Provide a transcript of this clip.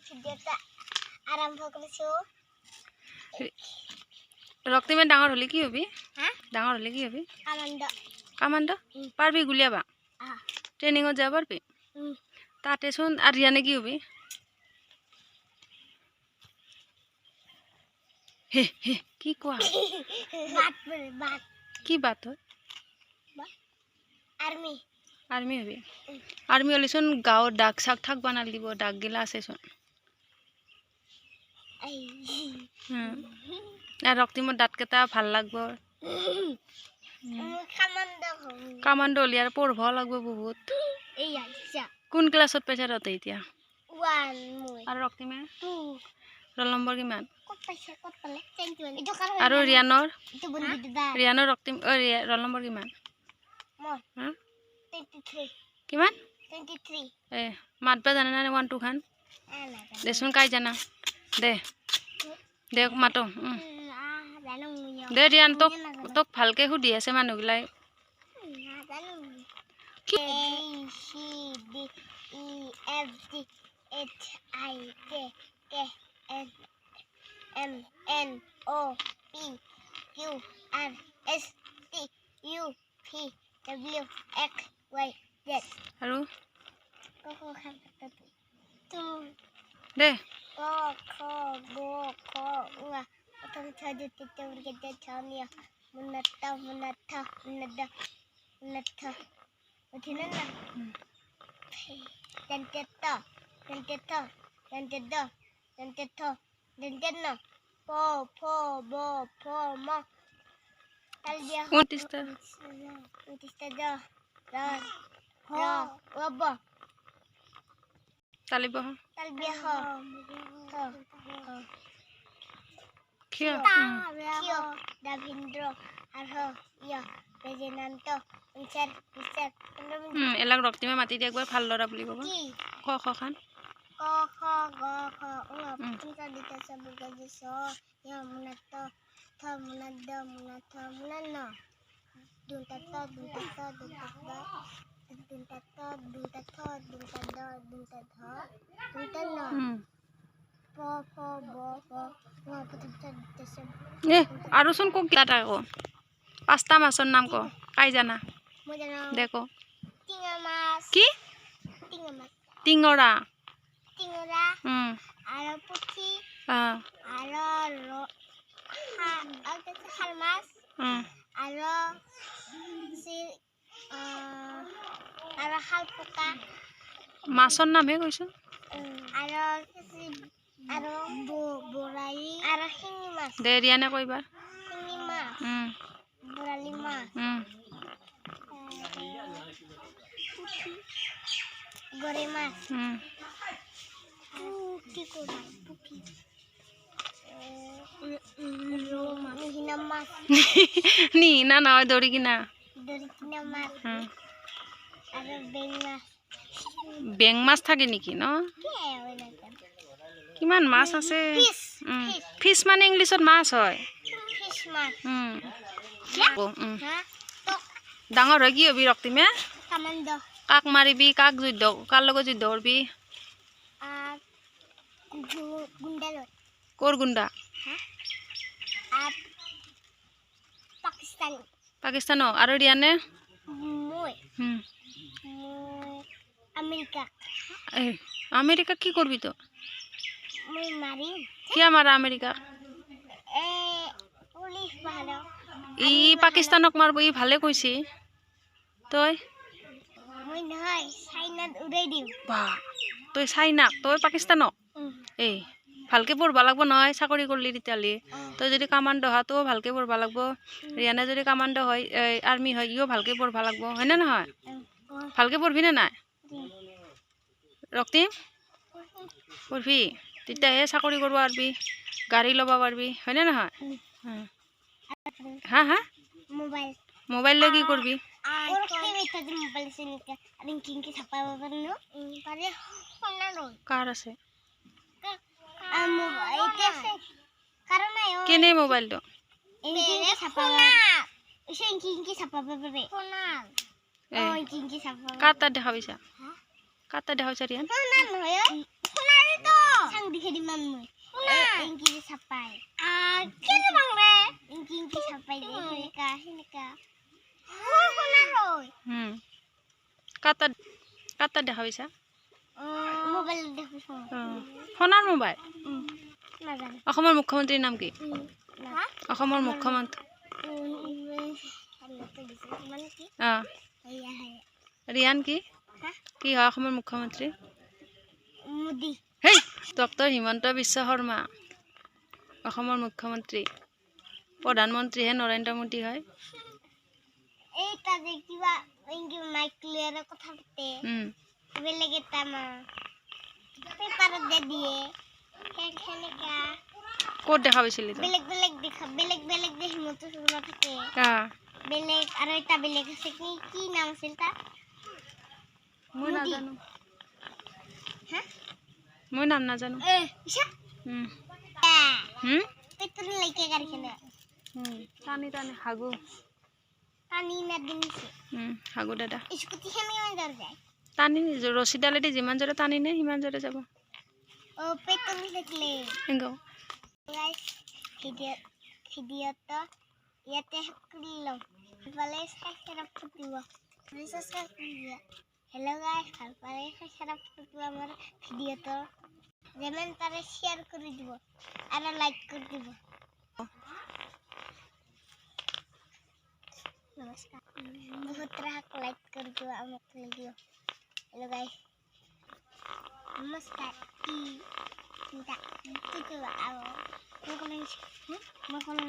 ভিডিওটা আৰম্ভ কৰিছো ৰক্তিমে ডাঙৰ হলে কি হবি হা ডাঙৰ হলে কি হবি কামান্ড পারবি গুলিয়াবা ট্রেনিংত যাব পারবি তাতে শুন আর রিয়ানে কি হবি হে হে কি কোয়া বাত কি বাত হয় আর্মি আর্মি হবি আর্মি হলে শুন গাঁও ডাক শাক থাক বানাল দিব ডাক গিলা আছে শুন আর রক্তিমর দাঁতকেইটা ভাল লাগব কামান্ড হলি আর পড়ব লাগব বহুত কোন ক্লাছত পাইছা ততে এতিয়া আর রক্তিমে 2 রোল নম্বর কিমান কত পালে আর রিয়ানোর রক্তিম রোল নম্বর কিমান হ্যাঁ 23 কিমান 23 এ মাতবা জানে না 1 2 খান দেচোন কাই জানা দে দে মাতো দে রিয়ান তোক ভালকে সুধি আছে মানুহগিলাই A C D E F G H I J K L M N O P Q R S T U V W X Y Z আৰু Tu দে Ko Kho Go Kho Ua Otam Chadu Tete Urgete Chania Munata Munata Munada Munata Utinana Denteta Denteta Denteta Denteta Dentena Po Po Bo Po Ma Talbia Untista Untista Da Ra Ra Waba Talib Talbia Ha Ha কিয় Kyo Davindro Arho Ya Reginanto Unser Mister এলাক রক্তিমে মাতি দিয়ে একবার ভাল লড়া বুলি কব Ki খ খ খান Ko Kho Go Kho Ua Putinta Dita Sabuga Jiso Ya Munato Tha Munada Munatha Munana Duntata Duntata Duntata Duntata Duntata Duntata Duntata Duntana Po Po Bo Po Ua Putinta Dita Sabuga এ আৰু শুন ক কিটা কো পাঁচটা মাছৰ নাম ক কাই জানা Mujana দেখো Tingamas কি Tingamas টিঙৰা Tingura Aro Puti Aro Ro Ha Agak Halmas Aro Si Aro Halpuka মাছৰ নামহে কৈছো Aro Si Aro Borai Aro Hinimas দে ৰিয়ানে কইবা Hinimas Boralimas Goremas Puki Korai Puki Romas Hinamas নি না না দৌড়ি কিনা Dorikinamas Aro Bengas বেং মাছ থাকে নেকি ন কিমান মাছ আছে Fish ফিশ মানে ইংলিছত মাছ হয় Fish mas Ha ডাঙৰ হয় কি হবি ৰক্তিমে Kamando কাক মাৰিবি কাক যুদ্ধ কাৰ লগত যুদ্ধ কৰবি Gundalot কৰ গুণ্ডা Pakistan পাকিস্তানো আৰু ৰিয়ানে Moi Amerika আমেৰিকা কি কৰবি তো Moi Marin কিয় মাৰা আমেৰিকা Police bahalo ই পাকিস্তানক মাৰব ই ভালে কৈছি তই Moi nahay China uday diu বা তই চাইনাক তই পাকিস্তানক এই ভালকে পঢ়বা লাগব নহয় চাকৰি কৰলি তেতিয়ালি তই যদি কামাণ্ড হা তো ভালকে পঢ়বা লাগব ৰিয়ানে যদি কামাণ্ড হয় আৰ্মি হয় ইও ভালকে পঢ়বা লাগব হয় না নহয় ভালকে পঢ়বি না নাই ৰক্তিম পঢ়বি তেতিয়াহে চাকৰি কৰিব পাৰবি গাড়ী ল'ব পাৰবি হয় না নহয় হা হা Mobile মোবাইল লৈ কি কৰবি Mobile sinika ranking ki sapa babano pare honalo কাৰ আছে mobile ite karon ayo কেনে মোবাইলটো ranking sapa ranking ki sapa babe honal ranking ki sapa কাৰ তাত দেখা পাইছা কাৰ তাত দেখা পাইছা Riyan honal hoy honal to কাৰ তাত দেখা পাইছা মোবাইল দেখিছোঁ সোণাৰ মোবাইল নাজানো অসমৰ মুখ্যমন্ত্ৰীৰ নাম কি হা অসমৰ মুখ্যমন্ত্ৰী মানে কি অঁ ৰিয়ান কি কি হয় অসমৰ মুখ্যমন্ত্ৰী মোদী হেই ডক্টৰ হিমন্ত বিশ্ব শৰ্মা অসমৰ মুখ্যমন্ত্ৰী প্ৰধানমন্ত্ৰীহে নৰেন্দ্ৰ মোদী হয় এই তাতে কিবা মাইক ক্লিয়াৰৰ কথা পাতে বেলেগ এটা মা পেপাৰত দিয়ে সেনেকা ক'ত দেখা পাইছিলি তই বেলেগ বেলেগ দে হিমন্ত শৰ্মা থাকে বেলেগ আৰু এটা বেলেগ আছে কি নাম আছিল তাৰ মই নাজানো হা মই নাম নাজানো ইছা পেট্রোল লাইকে গাড়িখানে টানি টানি হাগু পানি না দিনছে হাগু দাদা স্কুটি খানে মান দর যায় টানি ৰছীডালেদি যিমান জোৰে টানি নে সিমান জোৰে যাব ও পেট্রোল দেখলে এংগাও গাইস ভিডিওটা ইয়াতে খুলিলাম ভালে সাবস্ক্রাইব করব সাবস্ক্রাইব করব হ্যালো গাইস ভালে সাবস্ক্রাইব করব আমার ভিডিওটা যেমন তারে শেয়ার করে দিব আর লাইক করে দিব नमस्कार बहुत तरह का लाइक कर दो अमुक वीडियो हेलो गाइस नमस्कार की चिंता तो आओ मैं कौन